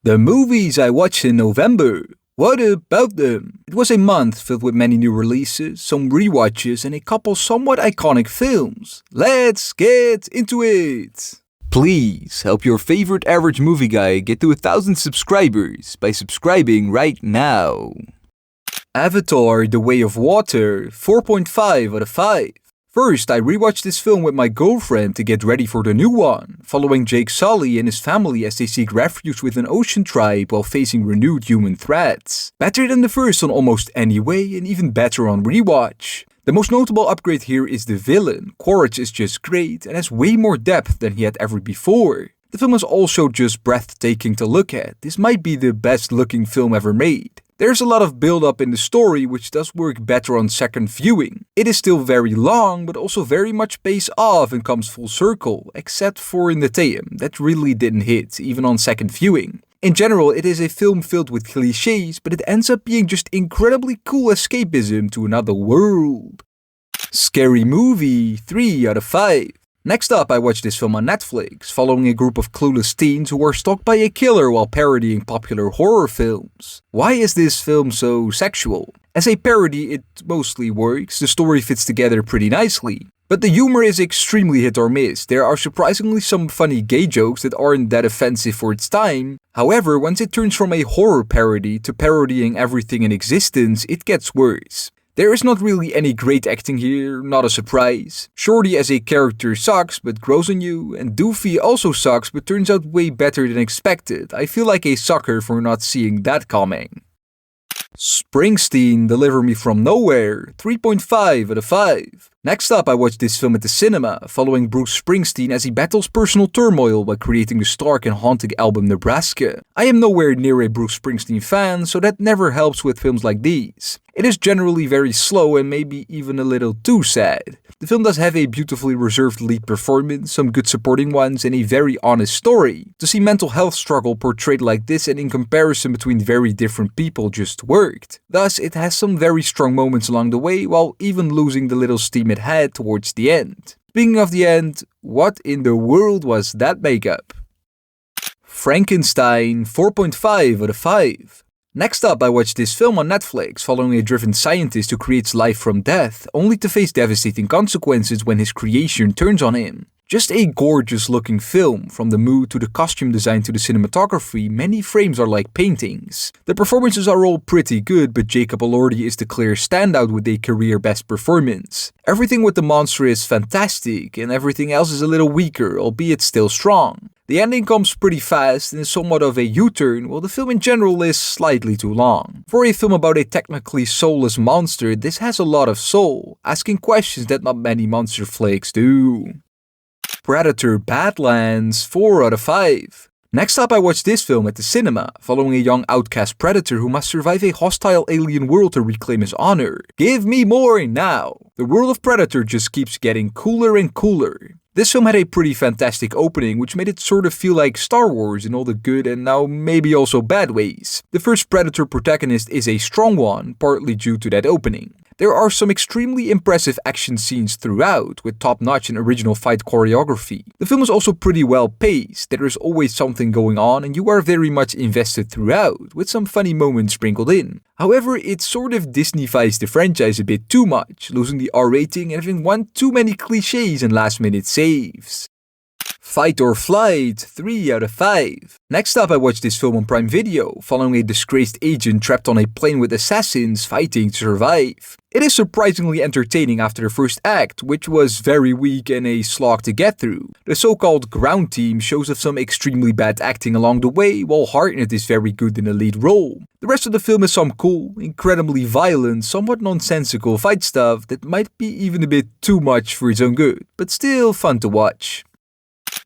The movies I watched in November. What about them? It was a month filled with many new releases, some rewatches, and a couple somewhat iconic films. Let's get into it! Please help your favorite average movie guy get to 1,000 subscribers by subscribing right now. Avatar: The Way of Water, 4.5 out of 5. First, I rewatched this film with my girlfriend to get ready for the new one, following Jake Sully and his family as they seek refuge with an ocean tribe while facing renewed human threats. Better than the first on almost any way, and even better on rewatch. The most notable upgrade here is the villain. Quaritch is just great and has way more depth than he had ever before. The film is also just breathtaking to look at. This might be the best looking film ever made. There's a lot of build up in the story which does work better on second viewing. It is still very long but also very much pays off and comes full circle, except for in the Theum, that really didn't hit, even on second viewing. In general, it is a film filled with clichés, but it ends up being just incredibly cool escapism to another world. Scary Movie, 3 out of 5. Next up, I watched this film on Netflix, following a group of clueless teens who are stalked by a killer while parodying popular horror films. Why is this film so sexual? As a parody, it mostly works, the story fits together pretty nicely. But the humor is extremely hit or miss. There are surprisingly some funny gay jokes that aren't that offensive for its time. However, once it turns from a horror parody to parodying everything in existence, it gets worse. There is not really any great acting here, not a surprise. Shorty as a character sucks but grows on you, and Doofy also sucks but turns out way better than expected. I feel like a sucker for not seeing that coming. Springsteen, Deliver Me From Nowhere, 3.5 out of 5. Next up, I watched this film at the cinema, following Bruce Springsteen as he battles personal turmoil by creating the stark and haunting album Nebraska. I am nowhere near a Bruce Springsteen fan, so that never helps with films like these. It is generally very slow and maybe even a little too sad. The film does have a beautifully reserved lead performance, some good supporting ones, and a very honest story. To see mental health struggle portrayed like this and in comparison between very different people just worked. Thus, it has some very strong moments along the way, while even losing the little steam it had towards the end. Speaking of the end, what in the world was that makeup? Frankenstein, 4.5 out of 5. Next up, I watched this film on Netflix, following a driven scientist who creates life from death, only to face devastating consequences when his creation turns on him. Just a gorgeous looking film, from the mood to the costume design to the cinematography, many frames are like paintings. The performances are all pretty good, but Jacob Elordi is the clear standout with a career best performance. Everything with the monster is fantastic, and everything else is a little weaker, albeit still strong. The ending comes pretty fast and is somewhat of a U-turn, while the film in general is slightly too long. For a film about a technically soulless monster, this has a lot of soul, asking questions that not many monster flicks do. Predator: Badlands, 4 out of 5. Next up, I watched this film at the cinema, following a young outcast predator who must survive a hostile alien world to reclaim his honor. Give me more now! The world of Predator just keeps getting cooler and cooler. This film had a pretty fantastic opening, which made it sort of feel like Star Wars in all the good and now maybe also bad ways. The first Predator protagonist is a strong one, partly due to that opening. There are some extremely impressive action scenes throughout, with top-notch and original fight choreography. The film is also pretty well paced, there is always something going on and you are very much invested throughout, with some funny moments sprinkled in. However, it sort of Disney-fies the franchise a bit too much, losing the R rating and having one too many clichés and last-minute saves. Fight or Flight, 3 out of 5. Next up, I watched this film on Prime Video, following a disgraced agent trapped on a plane with assassins fighting to survive. It is surprisingly entertaining after the first act, which was very weak and a slog to get through. The so-called ground team shows off some extremely bad acting along the way, while Hartnett is very good in the lead role. The rest of the film is some cool, incredibly violent, somewhat nonsensical fight stuff that might be even a bit too much for its own good, but still fun to watch.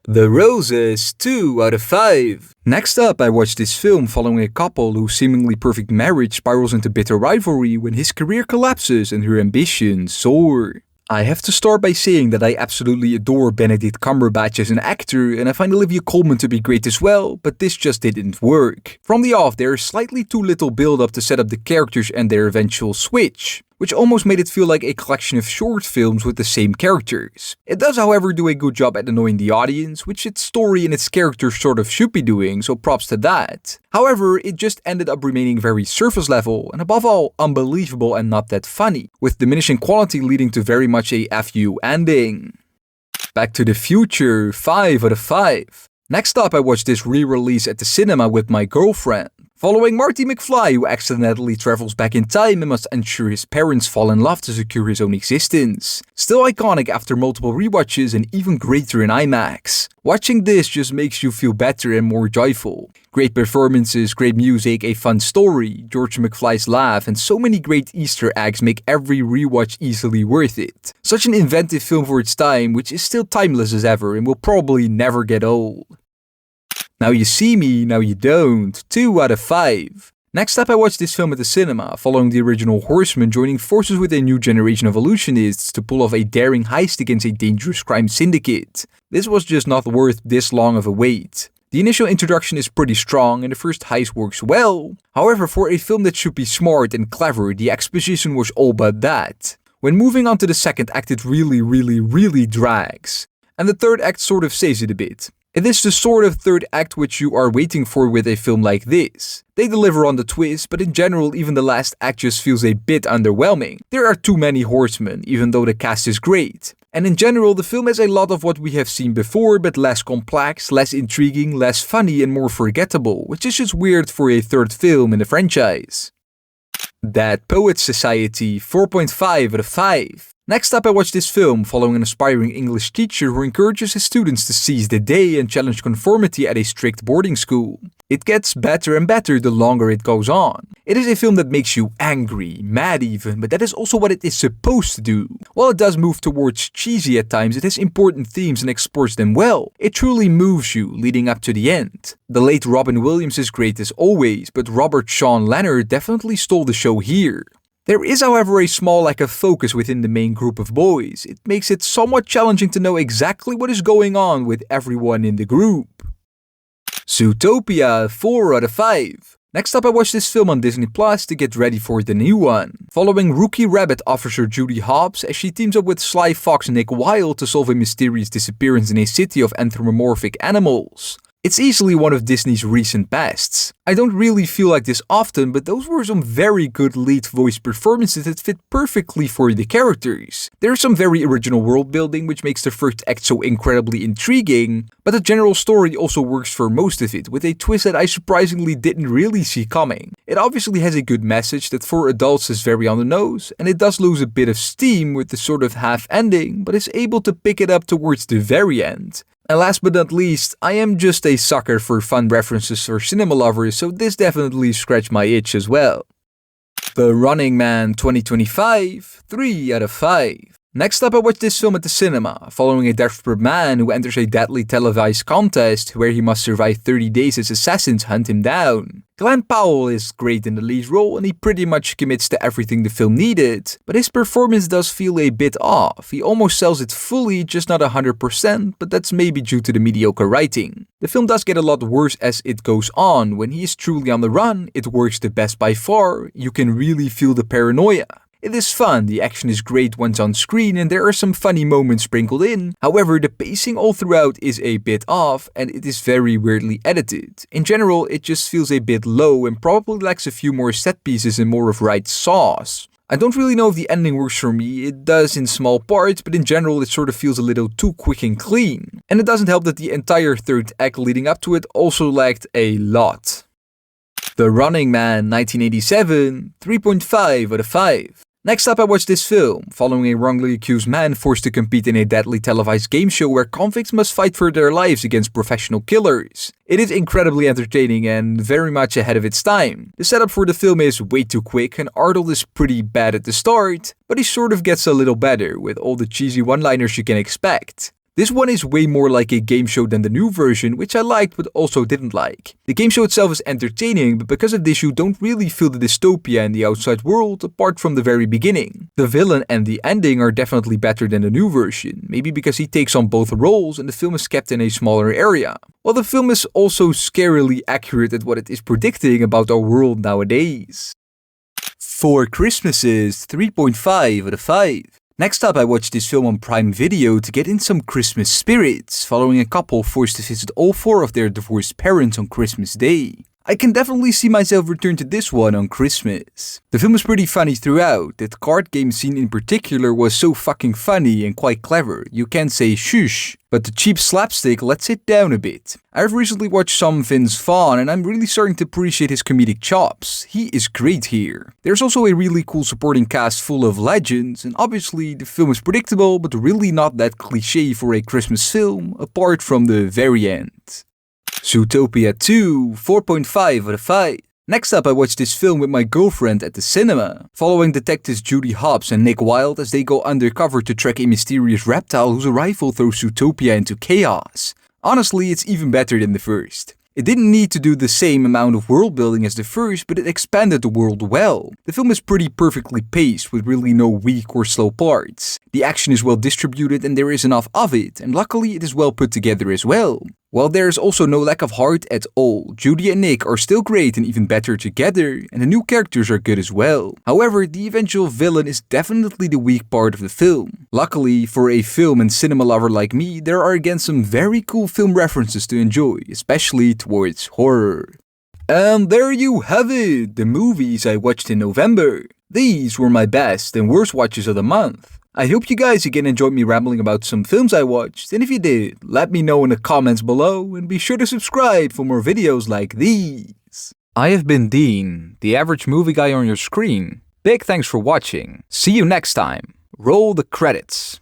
The Roses, 2 out of 5. Next up, I watched this film following a couple whose seemingly perfect marriage spirals into bitter rivalry when his career collapses and her ambitions soar. I have to start by saying that I absolutely adore Benedict Cumberbatch as an actor, and I find Olivia Colman to be great as well, but this just didn't work. From the off, there is slightly too little build up to set up the characters and their eventual switch. which almost made it feel like a collection of short films with the same characters. It does however do a good job at annoying the audience, which its story and its characters sort of should be doing, so props to that. However, it just ended up remaining very surface level, and above all, unbelievable and not that funny, with diminishing quality leading to very much a FU ending. Back to the Future, 5 out of 5. Next up, I watched this re-release at the cinema with my girlfriend. Following Marty McFly, who accidentally travels back in time and must ensure his parents fall in love to secure his own existence. Still iconic after multiple rewatches and even greater in IMAX. Watching this just makes you feel better and more joyful. Great performances, great music, a fun story, George McFly's laugh, and so many great Easter eggs make every rewatch easily worth it. Such an inventive film for its time, which is still timeless as ever and will probably never get old. Now You See Me, Now You Don't, 2 out of 5. Next up, I watched this film at the cinema, following the original Horsemen joining forces with a new generation of illusionists to pull off a daring heist against a dangerous crime syndicate. This was just not worth this long of a wait. The initial introduction is pretty strong and the first heist works well. However, for a film that should be smart and clever, the exposition was all but that. When moving on to the second act, it really drags. And the third act sort of saves it a bit. It is the sort of third act which you are waiting for with a film like this. They deliver on the twist, but in general even the last act just feels a bit underwhelming. There are too many horsemen, even though the cast is great. And in general the film has a lot of what we have seen before, but less complex, less intriguing, less funny and more forgettable, which is just weird for a third film in the franchise. Dead Poets Society, 4.5 out of 5. Next up, I watched this film following an aspiring English teacher who encourages his students to seize the day and challenge conformity at a strict boarding school. It gets better and better the longer it goes on. It is a film that makes you angry, mad even, but that is also what it is supposed to do. While it does move towards cheesy at times, it has important themes and explores them well. It truly moves you, leading up to the end. The late Robin Williams is great as always, but Robert Sean Leonard definitely stole the show here. There is however a small lack of focus within the main group of boys. It makes it somewhat challenging to know exactly what is going on with everyone in the group. Zootopia, 4 out of 5. Next up, I watched this film on Disney Plus to get ready for the new one. Following Rookie Rabbit officer Judy Hopps as she teams up with Sly Fox Nick Wilde to solve a mysterious disappearance in a city of anthropomorphic animals. It's easily one of Disney's recent bests. I don't really feel like this often, but those were some very good lead voice performances that fit perfectly for the characters. There's some very original world building which makes the first act so incredibly intriguing, but the general story also works for most of it, with a twist that I surprisingly didn't really see coming. It obviously has a good message that for adults is very on the nose, and it does lose a bit of steam with the sort of half ending, but is able to pick it up towards the very end. And last but not least, I am just a sucker for fun references for cinema lovers, so this definitely scratched my itch as well. The Running Man 2025, 3 out of 5. Next up, I watched this film at the cinema, following a desperate man who enters a deadly televised contest where he must survive 30 days as assassins hunt him down. Glenn Powell is great in the lead role and he pretty much commits to everything the film needed, but his performance does feel a bit off. He almost sells it fully, just not 100%, but that's maybe due to the mediocre writing. The film does get a lot worse as it goes on. When he is truly on the run, it works the best by far. You can really feel the paranoia. It is fun, the action is great once on screen and there are some funny moments sprinkled in. However, the pacing all throughout is a bit off and it is very weirdly edited. In general, it just feels a bit low and probably lacks a few more set pieces and more of right sauce. I don't really know if the ending works for me. It does in small parts, but in general it sort of feels a little too quick and clean. And it doesn't help that the entire third act leading up to it also lacked a lot. The Running Man 1987, 3.5 out of 5. Next up, I watched this film, following a wrongly accused man forced to compete in a deadly televised game show where convicts must fight for their lives against professional killers. It is incredibly entertaining and very much ahead of its time. The setup for the film is way too quick and Arnold is pretty bad at the start, but he sort of gets a little better with all the cheesy one-liners you can expect. This one is way more like a game show than the new version, which I liked but also didn't like. The game show itself is entertaining, but because of this you don't really feel the dystopia in the outside world apart from the very beginning. The villain and the ending are definitely better than the new version, maybe because he takes on both roles and the film is kept in a smaller area. While the film is also scarily accurate at what it is predicting about our world nowadays. Four Christmases, 3.5 out of 5. Next up, I watched this film on Prime Video to get in some Christmas spirits, following a couple forced to visit all four of their divorced parents on Christmas Day. I can definitely see myself return to this one on Christmas. The film is pretty funny throughout. That card game scene in particular was so fucking funny and quite clever, you can't say shush. But the cheap slapstick lets it down a bit. I've recently watched some Vince Vaughn and I'm really starting to appreciate his comedic chops. He is great here. There's also a really cool supporting cast full of legends, and obviously the film is predictable but really not that cliché for a Christmas film, apart from the very end. Zootopia 2, 4.5 out of 5. Next up, I watched this film with my girlfriend at the cinema, following detectives Judy Hopps and Nick Wilde as they go undercover to track a mysterious reptile whose arrival throws Zootopia into chaos. Honestly, it's even better than the first. It didn't need to do the same amount of world building as the first, but it expanded the world well. The film is pretty perfectly paced with really no weak or slow parts. The action is well distributed and there is enough of it, and luckily it is well put together as well. While there is also no lack of heart at all, Judy and Nick are still great and even better together, and the new characters are good as well. However, the eventual villain is definitely the weak part of the film. Luckily, for a film and cinema lover like me, there are again some very cool film references to enjoy, especially towards horror. And there you have it, the movies I watched in November. These were my best and worst watches of the month. I hope you guys again enjoyed me rambling about some films I watched, and if you did, let me know in the comments below and be sure to subscribe for more videos like these. I have been Dean, the average movie guy on your screen. Big thanks for watching. See you next time. Roll the credits.